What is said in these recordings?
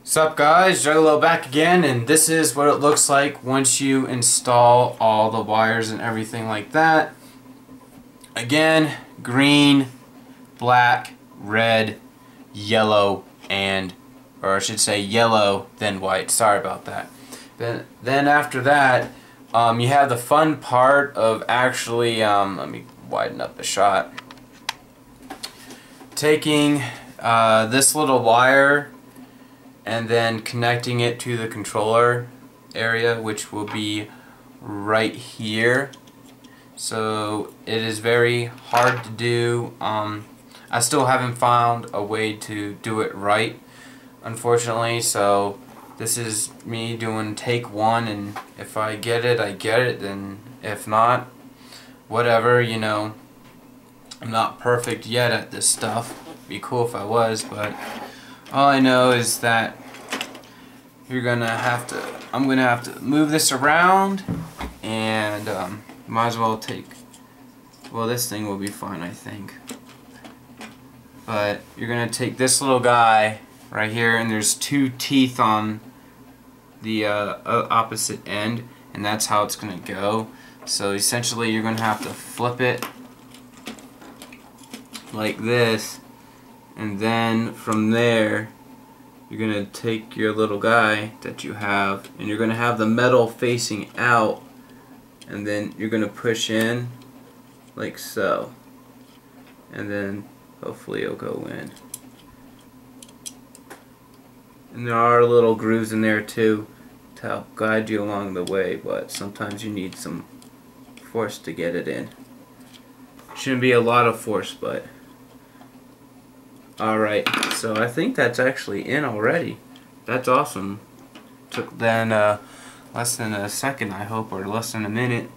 Sup guys, Juggalo back again, and this is what it looks like once you install all the wires and everything like that. Again, green, black, red, yellow, or I should say yellow, then white. Sorry about that. Then after that, you have the fun part of actually, let me widen up the shot. Taking this little wire and then connecting it to the controller area, which will be right here. So it is very hard to do. I still haven't found a way to do it right, unfortunately, so this is me doing take one, and if I get it, I get it, then if not, whatever, you know. I'm not perfect yet at this stuff. It'd be cool if I was, but all I know is that I'm gonna have to move this around, and might as well well, this thing will be fine, I think. But you're gonna take this little guy right here, and there's two teeth on the opposite end, and that's how it's gonna go. So essentially you're gonna have to flip it like this, and then from there you're gonna take your little guy that you have, and you're gonna have the metal facing out, and then you're gonna push in like so, and then hopefully it'll go in. And there are little grooves in there too to help guide you along the way, but sometimes you need some force to get it in. Shouldn't be a lot of force, but alright, so I think that's actually in already. That's awesome. Took then less than a second, I hope, or less than a minute.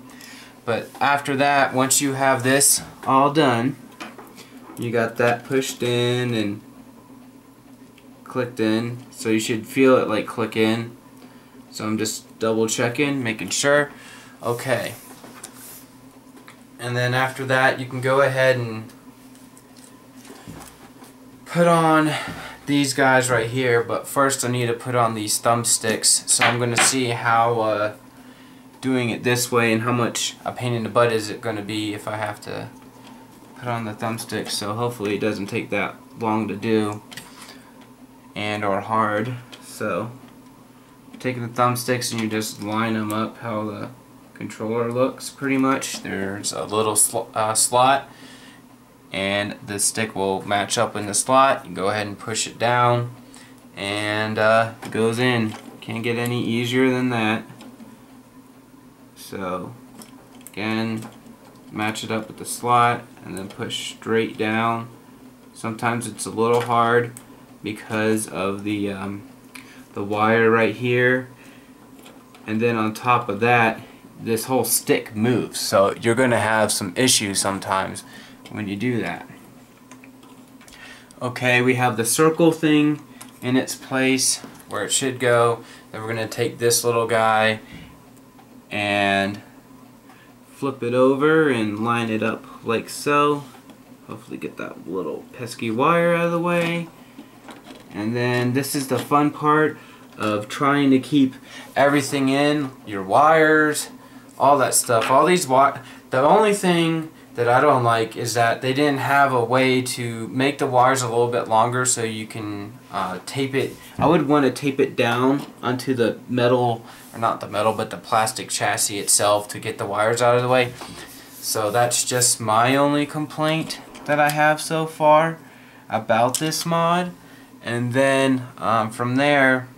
But after that, once you have this all done, you got that pushed in and clicked in, so you should feel it like click in. So I'm just double checking, making sure. Okay. And then after that, you can go ahead and put on these guys right here, but first I need to put on these thumbsticks. So I'm going to see how doing it this way and how much a pain in the butt is it going to be if I have to put on the thumbsticks. So hopefully it doesn't take that long to do and or hard. So taking the thumbsticks and you just line them up how the controller looks pretty much. There's a little slot, and the stick will match up in the slot. You go ahead and push it down, and it goes in. Can't get any easier than that. So again, match it up with the slot and then push straight down. Sometimes it's a little hard because of the wire right here, and then on top of that, this whole stick moves, so you're gonna have some issues sometimes when you do that. Okay, we have the circle thing in its place where it should go. Then we're going to take this little guy and flip it over and line it up like so. Hopefully get that little pesky wire out of the way. And then this is the fun part of trying to keep everything in, your wires, all that stuff. All these the only thing that I don't like is that they didn't have a way to make the wires a little bit longer so you can tape it. I would want to tape it down onto the metal, or not the metal, but the plastic chassis itself to get the wires out of the way. So that's just my only complaint that I have so far about this mod. And then from there,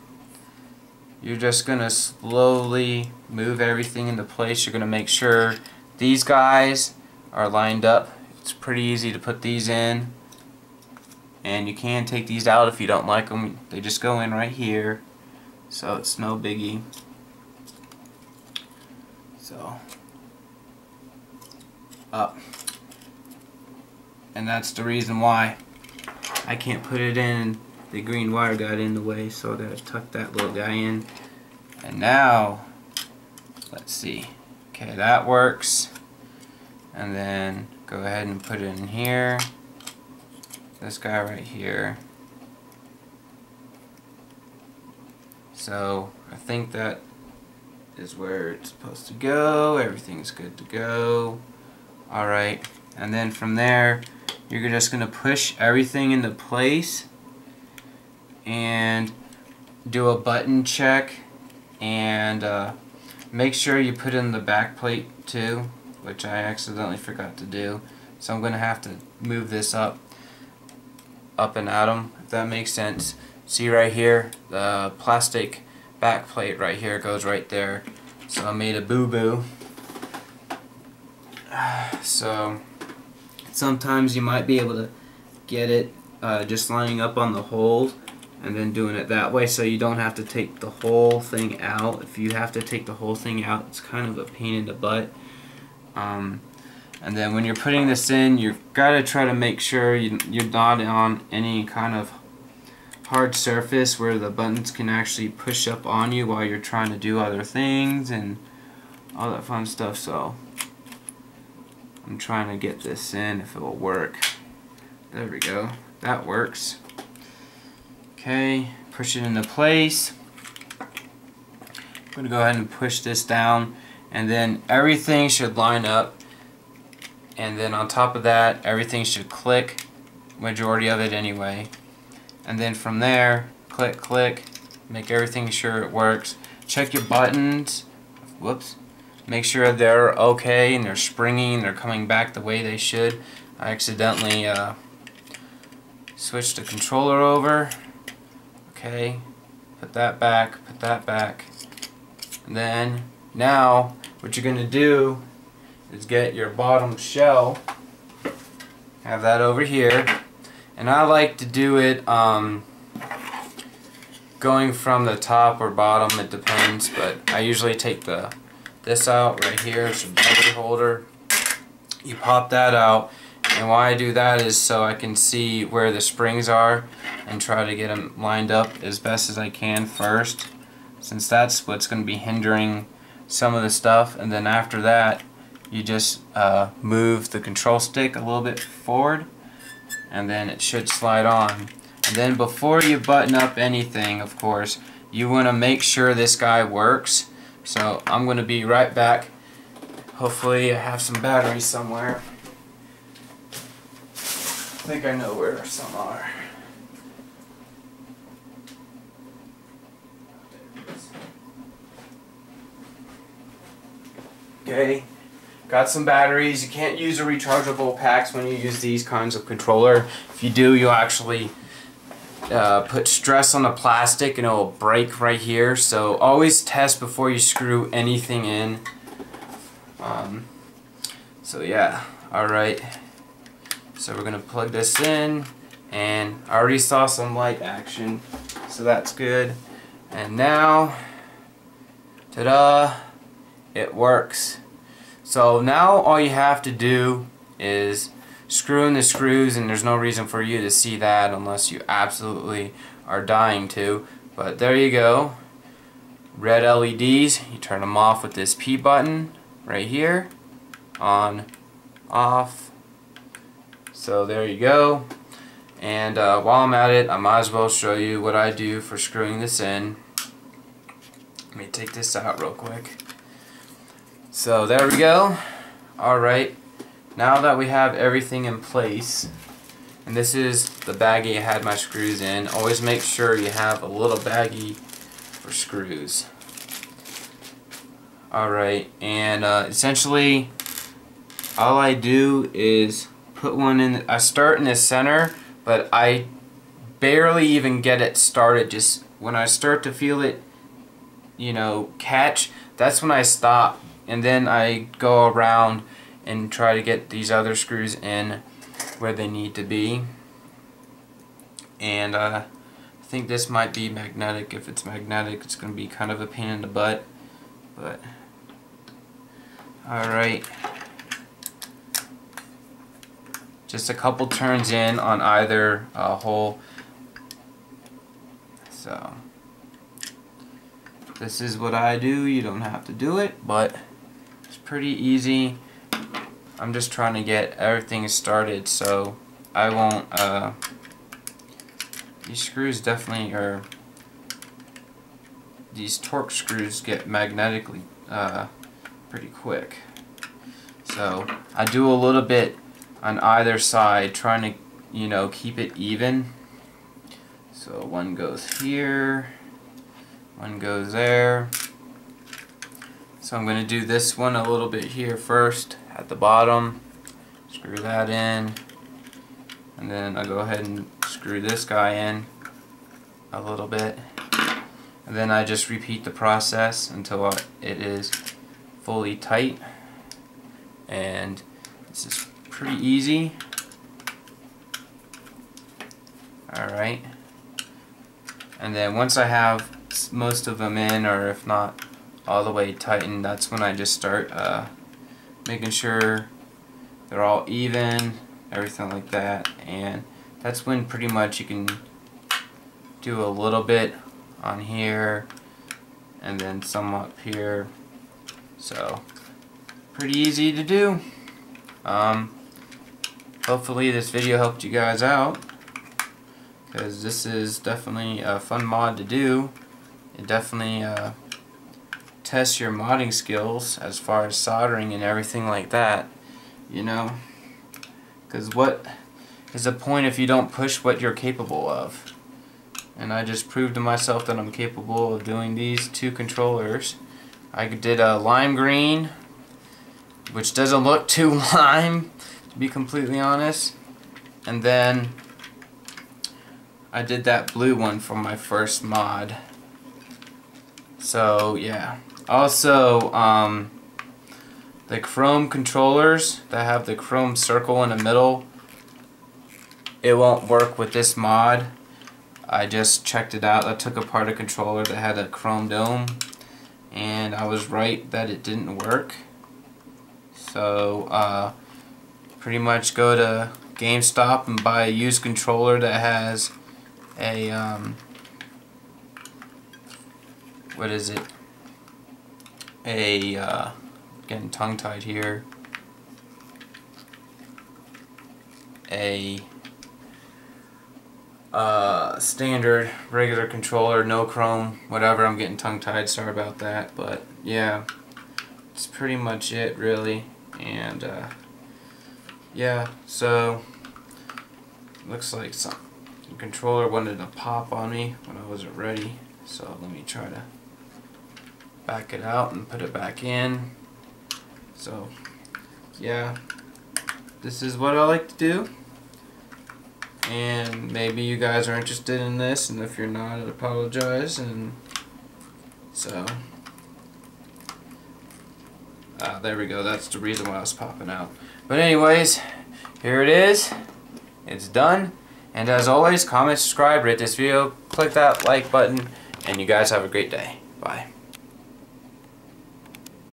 you're just going to slowly move everything into place. You're going to make sure these guys are lined up. It's pretty easy to put these in, and you can take these out if you don't like them. They just go in right here, so it's no biggie. So up, and that's the reason why I can't put it in. The green wire got in the way, so I gotta tuck that little guy in. And now let's see. Okay, that works. And then go ahead and put it in here. This guy right here. So I think that is where it's supposed to go. Everything's good to go. Alright, and then from there you're just going to push everything into place and do a button check, and make sure you put in the back plate too, which I accidentally forgot to do. So I'm going to have to move this up and at 'em, if that makes sense. See right here, the plastic back plate right here goes right there. So I made a boo-boo. So sometimes you might be able to get it just lining up on the holes and then doing it that way, so you don't have to take the whole thing out. If you have to take the whole thing out, it's kind of a pain in the butt. And then when you're putting this in, you've got to try to make sure you're not on any kind of hard surface where the buttons can actually push up on you while you're trying to do other things and all that fun stuff. So I'm trying to get this in, if it will work. There we go. That works. Okay, push it into place. I'm going to go ahead and push this down, and then everything should line up, and then on top of that everything should click, majority of it anyway. And then from there, click, click, make everything sure it works. Check your buttons. Whoops. Make sure they're okay and they're springy and they're coming back the way they should. I accidentally switched the controller over. Okay, put that back, put that back. And then now what you're going to do is get your bottom shell, have that over here, and I like to do it going from the top or bottom, it depends, but I usually take this out right here. It's a battery holder. You pop that out, and why I do that is so I can see where the springs are and try to get them lined up as best as I can first, since that's what's going to be hindering some of the stuff. And then after that you just move the control stick a little bit forward, and then it should slide on. And then before you button up anything, of course, you want to make sure this guy works. So I'm going to be right back. Hopefully I have some batteries somewhere. I think I know where some are. Okay, got some batteries. You can't use the rechargeable packs when you use these kinds of controller. If you do, you'll actually put stress on the plastic and it will break right here. So always test before you screw anything in. So yeah, alright. So we're going to plug this in, and I already saw some light action, so that's good. And now, ta-da, it works. So now all you have to do is screw in the screws, and there's no reason for you to see that unless you absolutely are dying to. But there you go. Red LEDs, you turn them off with this P button right here. On, off. So there you go. And while I'm at it, I might as well show you what I do for screwing this in. Let me take this out real quick. So there we go. Alright, now that we have everything in place, and this is the baggie I had my screws in. Always make sure you have a little baggie for screws. Alright, and essentially all I do is put one in. I start in the center, but I barely even get it started. Just when I start to feel it, you know, catch, that's when I stop, and then I go around and try to get these other screws in where they need to be. And I think this might be magnetic. If it's magnetic, it's going to be kind of a pain in the butt, but alright. Just a couple turns in on either hole. So this is what I do. You don't have to do it, but it's pretty easy. I'm just trying to get everything started, so I won't these screws definitely are these torque screws get magnetically pretty quick. So I do a little bit on either side, trying to, you know, keep it even. So one goes here, one goes there. So I'm going to do this one a little bit here first at the bottom, screw that in, and then I'll go ahead and screw this guy in a little bit, and then I just repeat the process until it is fully tight. And this is pretty easy. Alright, and then once I have most of them in, or if not all the way tightened, that's when I just start making sure they're all even, everything like that. And that's when pretty much you can do a little bit on here and then some up here. So pretty easy to do. Hopefully this video helped you guys out, because this is definitely a fun mod to do. It definitely tests your modding skills as far as soldering and everything like that, you know, because what is the point if you don't push what you're capable of? And I just proved to myself that I'm capable of doing these two controllers. I did a lime green, which doesn't look too lime, to be completely honest, and then I did that blue one for my first mod. So yeah. Also, the chrome controllers that have the chrome circle in the middle, it won't work with this mod. I just checked it out. I took apart a controller that had a chrome dome, and I was right that it didn't work. So pretty much go to GameStop and buy a used controller that has a what is it? Getting tongue-tied here. A standard regular controller, no chrome, whatever. I'm getting tongue-tied, sorry about that, but yeah, it's pretty much it really. And yeah, so looks like the controller wanted to pop on me when I wasn't ready, so let me try to back it out and put it back in. So yeah, this is what I like to do, and maybe you guys are interested in this, and if you're not, I apologize. And so there we go, that's the reason why I was popping out. But anyways, here it is, it's done. And as always, comment, subscribe, rate this video, click that like button, and you guys have a great day. Bye.